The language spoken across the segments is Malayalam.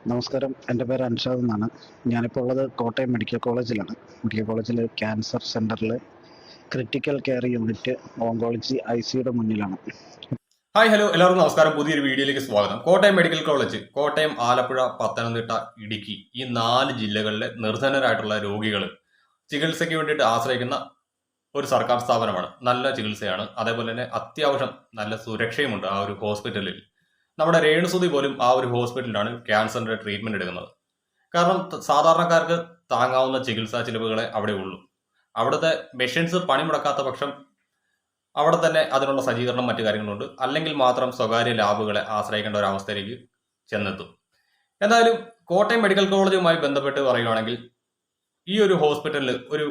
നമസ്കാരം. എൻ്റെ പേര് അൻഷാദ് എന്നാണ്. ഞാനിപ്പോൾ ഉള്ളത് കോട്ടയം മെഡിക്കൽ കോളേജിലാണ്. മെഡിക്കൽ കോളേജിൽ ക്യാൻസർ സെൻ്ററിൽ ക്രിട്ടിക്കൽ കെയർ യൂണിറ്റ് ഓങ്കോളജി ICയുടെ മുന്നിലാണ്. ഹായ് ഹലോ എല്ലാവർക്കും നമസ്കാരം. പുതിയൊരു വീഡിയോയിലേക്ക് സ്വാഗതം. കോട്ടയം മെഡിക്കൽ കോളേജ്, കോട്ടയം, ആലപ്പുഴ, പത്തനംതിട്ട, ഇടുക്കി ഈ 4 ജില്ലകളിലെ നിർധനരായിട്ടുള്ള രോഗികൾ ചികിത്സയ്ക്ക് വേണ്ടിയിട്ട് ആശ്രയിക്കുന്ന ഒരു സർക്കാർ സ്ഥാപനമാണ്. നല്ല ചികിത്സയാണ്, അതേപോലെ തന്നെ അത്യാവശ്യം നല്ല സുരക്ഷയുമുണ്ട് ആ ഒരു ഹോസ്പിറ്റലിൽ. നമ്മുടെ രേണുസുതി പോലും ആ ഒരു ഹോസ്പിറ്റലിലാണ് ക്യാൻസറിന്റെ ട്രീറ്റ്മെന്റ് എടുക്കുന്നത്. കാരണം സാധാരണക്കാർക്ക് താങ്ങാവുന്ന ചികിത്സാ ചിലവുകളെ അവിടെ ഉള്ളൂ. അവിടുത്തെ മെഷീൻസ് പണിമുടക്കാത്ത പക്ഷം അവിടെ തന്നെ അതിനുള്ള സജ്ജീകരണം മറ്റു കാര്യങ്ങളുണ്ട്. അല്ലെങ്കിൽ മാത്രം സ്വകാര്യ ലാബുകളെ ആശ്രയിക്കേണ്ട ഒരു അവസ്ഥയിലേക്ക് ചെന്നെത്തും. എന്തായാലും കോട്ടയം മെഡിക്കൽ കോളേജുമായി ബന്ധപ്പെട്ട് പറയുകയാണെങ്കിൽ ഈ ഒരു ഹോസ്പിറ്റലിൽ ഒരു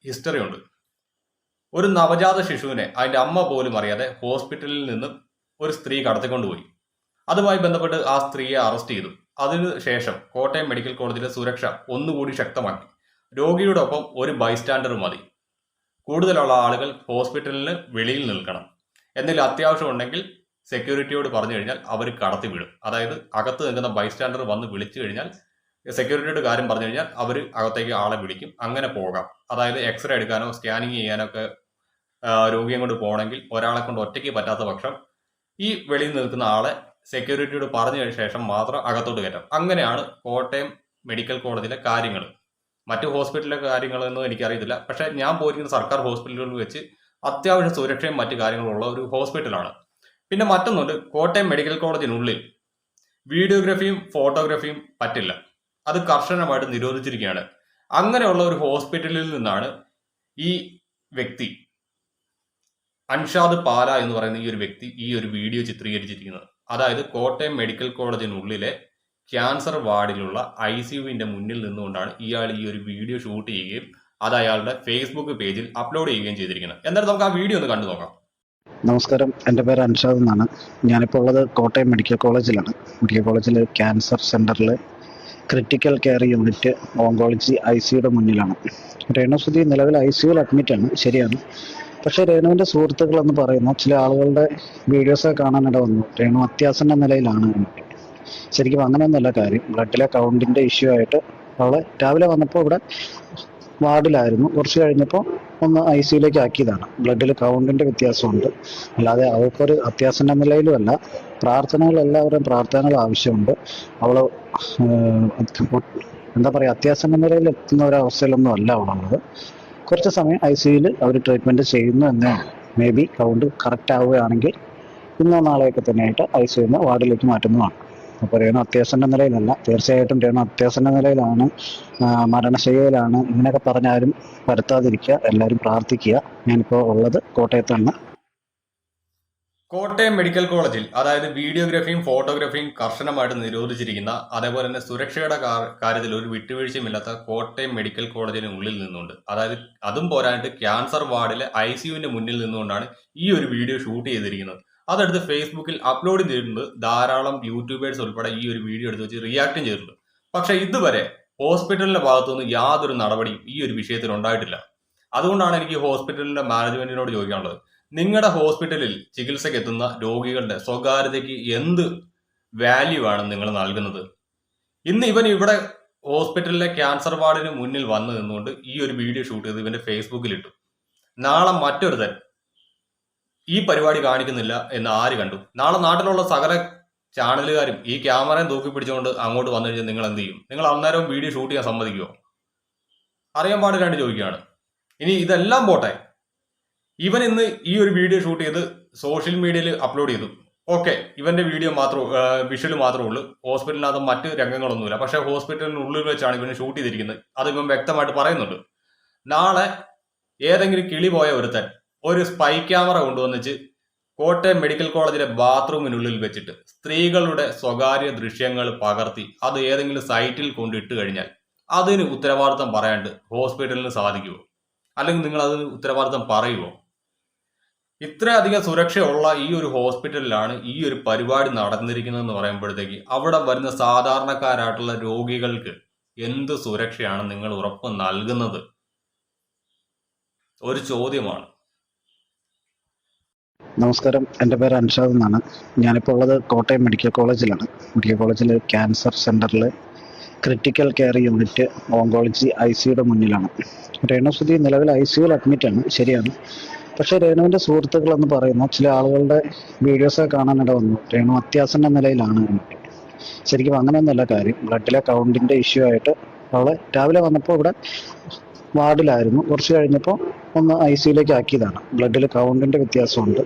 ഹിസ്റ്ററി ഉണ്ട്. ഒരു നവജാത ശിശുവിനെ അതിന്റെ അമ്മ പോലും അറിയാതെ ഹോസ്പിറ്റലിൽ നിന്ന് ഒരു സ്ത്രീ കടത്തിക്കൊണ്ടുപോയി. അതുമായി ബന്ധപ്പെട്ട് ആ സ്ത്രീയെ അറസ്റ്റ് ചെയ്തു. അതിനുശേഷം കോട്ടയം മെഡിക്കൽ കോളേജിലെ സുരക്ഷ ഒന്നുകൂടി ശക്തമാക്കി. രോഗിയുടെ ഒപ്പം ഒരു ബൈസ്റ്റാൻഡർ മതി. കൂടുതലുള്ള ആളുകൾ ഹോസ്പിറ്റലിന് വെളിയിൽ നിൽക്കണം. എന്തെങ്കിലും അത്യാവശ്യം ഉണ്ടെങ്കിൽ സെക്യൂരിറ്റിയോട് പറഞ്ഞു കഴിഞ്ഞാൽ അവർ കടത്തി വിടും. അതായത് അകത്ത് നിൽക്കുന്ന ബൈസ്റ്റാൻഡർ വന്ന് വിളിച്ചു കഴിഞ്ഞാൽ സെക്യൂരിറ്റിയോട് കാര്യം പറഞ്ഞു കഴിഞ്ഞാൽ അവർ അകത്തേക്ക് ആളെ വിളിക്കും. അങ്ങനെ പോകാം. അതായത് എക്സ്റേ എടുക്കാനോ സ്കാനിങ് ചെയ്യാനോ ഒക്കെ രോഗിയെ കൊണ്ട് പോകണമെങ്കിൽ ഒരാളെ കൊണ്ട് ഒറ്റയ്ക്ക് പറ്റാത്ത പക്ഷം ഈ വെളിയിൽ നിൽക്കുന്ന ആളെ സെക്യൂരിറ്റിയോട് പറഞ്ഞ ശേഷം മാത്രം അകത്തോട്ട് കയറ്റാം. അങ്ങനെയാണ് കോട്ടയം മെഡിക്കൽ കോളേജിലെ കാര്യങ്ങൾ. മറ്റു ഹോസ്പിറ്റലിലെ കാര്യങ്ങളൊന്നും എനിക്കറിയത്തില്ല. പക്ഷെ ഞാൻ പോയിരിക്കുന്ന സർക്കാർ ഹോസ്പിറ്റലുകളിൽ വെച്ച് അത്യാവശ്യം സുരക്ഷയും മറ്റു കാര്യങ്ങളുള്ള ഒരു ഹോസ്പിറ്റലാണ്. പിന്നെ മറ്റൊന്നുണ്ട്, കോട്ടയം മെഡിക്കൽ കോളേജിനുള്ളിൽ വീഡിയോഗ്രാഫിയും ഫോട്ടോഗ്രാഫിയും പറ്റില്ല. അത് കർശനമായിട്ട് നിരോധിച്ചിരിക്കുകയാണ്. അങ്ങനെയുള്ള ഒരു ഹോസ്പിറ്റലിൽ നിന്നാണ് ഈ വ്യക്തി അൻഷാദ് പാല എന്ന് പറയുന്ന ഈ ഒരു വ്യക്തി ഈ ഒരു വീഡിയോ ചിത്രീകരിച്ചിരിക്കുന്നത്. അതായത് കോട്ടയം മെഡിക്കൽ കോളേജിനുള്ളിലെ ക്യാൻസർ വാർഡിലുള്ള ICUവിന്റെ മുന്നിൽ നിന്നുകൊണ്ടാണ് ഇയാൾ ഈ ഒരു വീഡിയോ ഷൂട്ട് ചെയ്യുകയും അത് അയാളുടെ ഫേസ്ബുക്ക് പേജിൽ അപ്ലോഡ് ചെയ്യുകയും ചെയ്തിരിക്കുന്നത്. എന്തായാലും നമുക്ക് ആ വീഡിയോ ഒന്ന് കണ്ടു നോക്കാം. നമസ്കാരം. എൻ്റെ പേര് അൻഷാദ് എന്നാണ്. ഞാനിപ്പോൾ ഉള്ളത് കോട്ടയം മെഡിക്കൽ കോളേജിലാണ്. മെഡിക്കൽ കോളേജിൽ ക്യാൻസർ സെൻ്ററിൽ ക്രിട്ടിക്കൽ കെയർ യൂണിറ്റ് ഓങ്കോളജി ICയുടെ മുന്നിലാണ്. രേണുസുതി നിലവിൽ ICUവിൽ അഡ്മിറ്റാണ്, ശരിയാണ്. പക്ഷേ രേണുവിൻ്റെ സുഹൃത്തുക്കളെന്ന് പറയുന്ന ചില ആളുകളുടെ വീഡിയോസൊക്കെ കാണാനിട വന്നു. രേണു അത്യാസന്ന നിലയിലാണ് എന്നൊക്കെ. ശരിക്കും അങ്ങനെയൊന്നുമല്ല കാര്യം. ബ്ലഡിലെ കൗണ്ടിൻ്റെ ഇഷ്യൂ ആയിട്ട് അവളെ രാവിലെ വന്നപ്പോൾ ഇവിടെ വാർഡിലായിരുന്നു. കുറച്ച് കഴിഞ്ഞപ്പോൾ ഒന്ന് ICUവിലേക്ക് ആക്കിയതാണ്. ബ്ലഡിൽ കൗണ്ടിൻ്റെ വ്യത്യാസമുണ്ട്, അല്ലാതെ അവൾക്കൊരു അത്യാസന്ന നിലയിലും അല്ല. എല്ലാവരുടെയും പ്രാർത്ഥനകൾ ആവശ്യമുണ്ട്. അവൾ എന്താ പറയുക, അത്യാസന്ന നിലയിൽ എത്തുന്ന ഒരവസ്ഥയിലൊന്നും അല്ല അവളുള്ളത്. കുറച്ച് സമയം ICUവിൽ അവർ ട്രീറ്റ്മെൻറ്റ് ചെയ്യുന്നു എന്നേ ഉള്ളൂ. മേ ബി കൗണ്ട് കറക്റ്റ് ആവുകയാണെങ്കിൽ ഇന്നോ നാളെയൊക്കെ തന്നെയായിട്ട് ICUവിൽ നിന്ന് വാർഡിലേക്ക് മാറ്റുന്നതാണ്. അപ്പോൾ രേണു അത്യാസന്ന നിലയിലല്ല. തീർച്ചയായിട്ടും രേണു അത്യാസന്ന നിലയിലാണ്, മരണശയ്യയിലാണ്. ഇങ്ങനെയൊക്കെ പറഞ്ഞാലും വരുത്താതിരിക്കുക, എല്ലാവരും പ്രാർത്ഥിക്കുക. ഞാനിപ്പോൾ ഉള്ളത് കോട്ടയത്താണ്. കോട്ടയം മെഡിക്കൽ കോളേജിൽ അതായത് വീഡിയോഗ്രാഫിയും ഫോട്ടോഗ്രാഫിയും കർശനമായിട്ട് നിരോധിച്ചിരിക്കുന്ന, അതേപോലെ തന്നെ സുരക്ഷയുടെ കാര്യത്തിൽ ഒരു വിട്ടുവീഴ്ചയുമില്ലാത്ത കോട്ടയം മെഡിക്കൽ കോളേജിന് ഉള്ളിൽ നിന്നുകൊണ്ട്, അതായത് അതും പോരായിട്ട് ക്യാൻസർ വാർഡിലെ ICUവിന്റെ മുന്നിൽ നിന്നുകൊണ്ടാണ് ഈ ഒരു വീഡിയോ ഷൂട്ട് ചെയ്തിരിക്കുന്നത്. അതെടുത്ത് ഫേസ്ബുക്കിൽ അപ്ലോഡ് ചെയ്തിട്ടുണ്ട്. ധാരാളം യൂട്യൂബേഴ്സ് ഉൾപ്പെടെ ഈ ഒരു വീഡിയോ എടുത്ത് വെച്ച് റിയാക്റ്റും ചെയ്തിട്ടുണ്ട്. പക്ഷെ ഇതുവരെ ഹോസ്പിറ്റലിന്റെ ഭാഗത്തുനിന്ന് യാതൊരു നടപടിയും ഈ ഒരു വിഷയത്തിൽ ഉണ്ടായിട്ടില്ല. അതുകൊണ്ടാണ് എനിക്ക് ഹോസ്പിറ്റലിന്റെ മാനേജ്മെന്റിനോട് ചോദിക്കാനുള്ളത്, നിങ്ങളുടെ ഹോസ്പിറ്റലിൽ ചികിത്സയ്ക്ക് എത്തുന്ന രോഗികളുടെ സ്വകാര്യതയ്ക്ക് എന്ത് വാല്യൂ ആണ് നിങ്ങൾ നൽകുന്നത്? ഇന്ന് ഇവൻ ഇവിടെ ഹോസ്പിറ്റലിലെ ക്യാൻസർ വാർഡിന് മുന്നിൽ വന്നു നിന്നുകൊണ്ട് ഈ ഒരു വീഡിയോ ഷൂട്ട് ചെയ്ത് ഇവന്റെ ഫേസ്ബുക്കിൽ ഇട്ടു. നാളെ മറ്റൊരുതൻ ഈ പരിപാടി കാണിക്കുന്നില്ല എന്ന് ആര് കണ്ടു? നാളെ നാട്ടിലുള്ള സകല ചാനലുകാരും ഈ ക്യാമറയും തൂക്കി പിടിച്ചുകൊണ്ട് അങ്ങോട്ട് വന്നു കഴിഞ്ഞാൽ നിങ്ങൾ എന്ത് ചെയ്യും? നിങ്ങൾ അന്നേരം വീഡിയോ ഷൂട്ട് ചെയ്യാൻ സമ്മതിക്കുമോ? അറിയാൻ പാടില്ലാണ്ട് ചോദിക്കുകയാണ്. ഇനി ഇതെല്ലാം പോട്ടെ, ഇവൻ ഇന്ന് ഈ ഒരു വീഡിയോ ഷൂട്ട് ചെയ്ത് സോഷ്യൽ മീഡിയയിൽ അപ്ലോഡ് ചെയ്തു. ഓക്കെ, ഇവന്റെ വീഡിയോ വിഷ്വൽ മാത്രമേ ഉള്ളൂ. ഹോസ്പിറ്റലിനകത്ത് മറ്റ് രംഗങ്ങളൊന്നുമില്ല. പക്ഷെ ഹോസ്പിറ്റലിനുള്ളിൽ വെച്ചാണ് ഇവന് ഷൂട്ട് ചെയ്തിരിക്കുന്നത്. അത് ഇവൻ വ്യക്തമായിട്ട് പറയുന്നുണ്ട്. നാളെ ഏതെങ്കിലും കിളി പോയ ഒരുത്തൻ ഒരു സ്പൈ ക്യാമറ കൊണ്ടുവന്നിച്ച് കോട്ടയം മെഡിക്കൽ കോളേജിലെ ബാത്റൂമിനുള്ളിൽ വെച്ചിട്ട് സ്ത്രീകളുടെ സ്വകാര്യ ദൃശ്യങ്ങൾ പകർത്തി അത് ഏതെങ്കിലും സൈറ്റിൽ കൊണ്ടിട്ട് കഴിഞ്ഞാൽ അതിന് ഉത്തരവാദിത്തം പറയാണ്ട് ഹോസ്പിറ്റലിന് സാധിക്കുമോ? അല്ലെങ്കിൽ നിങ്ങൾ അതിന് ഉത്തരവാദിത്തം പറയുമോ? ഇത്രയധികം സുരക്ഷയുള്ള ഈ ഒരു ഹോസ്പിറ്റലിലാണ് ഈ ഒരു പരിപാടി നടന്നിരിക്കുന്നതെന്ന് പറയുമ്പോഴത്തേക്ക് അവിടെ വരുന്ന സാധാരണക്കാരായിട്ടുള്ള രോഗികൾക്ക് എന്ത് സുരക്ഷയാണ് നിങ്ങൾ ഉറപ്പ് നൽകുന്നത്? ഒരു ചോദ്യമാണ്. നമസ്കാരം, എൻ്റെ പേര് അൻഷാദ് എന്നാണ്. ഞാനിപ്പോൾ ഉള്ളത് കോട്ടയം മെഡിക്കൽ കോളേജിലാണ്. മെഡിക്കൽ കോളേജിൽ ക്യാൻസർ സെൻ്ററിൽ ക്രിട്ടിക്കൽ കെയർ യൂണിറ്റ് ഓങ്കോളജി ICയുടെ മുന്നിലാണ്. രേണുസുതി നിലവിൽ ICUവിൽ അഡ്മിറ്റാണ്, ശരിയാണ്. പക്ഷേ രേണുവിൻ്റെ സുഹൃത്തുക്കളെന്ന് പറയുന്ന ചില ആളുകളുടെ വീഡിയോസൊക്കെ കാണാനിട വന്നു. രേണു അത്യാസന്ന നിലയിലാണ് എന്നൊക്കെ. ശരിക്കും അങ്ങനെയൊന്നുമല്ല കാര്യം. ബ്ലഡിലെ കൗണ്ടിൻ്റെ ഇഷ്യൂ ആയിട്ട് അവളെ രാവിലെ വന്നപ്പോൾ ഇവിടെ വാർഡിലായിരുന്നു. കുറച്ച് കഴിഞ്ഞപ്പോൾ ഒന്ന് ICUവിലേക്ക് ആക്കിയതാണ്. ബ്ലഡിൽ കൗണ്ടിൻ്റെ വ്യത്യാസമുണ്ട്,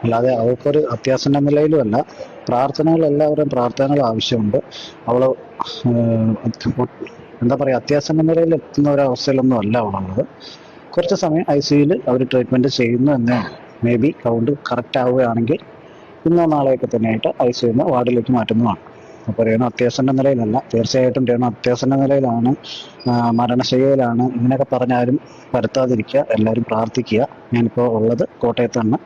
അല്ലാതെ അവൾക്കൊരു അത്യാസന്ന നിലയിലുമല്ല. എല്ലാവരുടെയും പ്രാർത്ഥനകൾ ആവശ്യമുണ്ട്. അവൾ എന്താ പറയുക, അത്യാസന്ന നിലയിൽ എത്തുന്ന ഒരവസ്ഥയിലൊന്നും അല്ല അവളുള്ളത്. കുറച്ച് സമയം ICUവിൽ അവർ ട്രീറ്റ്മെൻറ്റ് ചെയ്യുന്നു എന്നേ. മേ ബി കൗണ്ട് കറക്റ്റ് ആവുകയാണെങ്കിൽ ഇന്നോ നാളെയൊക്കെ തന്നെയായിട്ട് ICUവിൽ നിന്ന് വാർഡിലേക്ക് മാറ്റുന്നതാണ്. അപ്പോൾ രേണു അത്യാസന്ന നിലയിലല്ല, തീർച്ചയായിട്ടും രേണു അത്യാസന്ന നിലയിലാണ്, മരണശയ്യയിലാണ്. ഇങ്ങനെയൊക്കെ പറഞ്ഞാലും പരത്താതിരിക്കുക, എല്ലാവരും പ്രാർത്ഥിക്കുക. ഞാനിപ്പോൾ ഉള്ളത് കോട്ടയത്താണ്.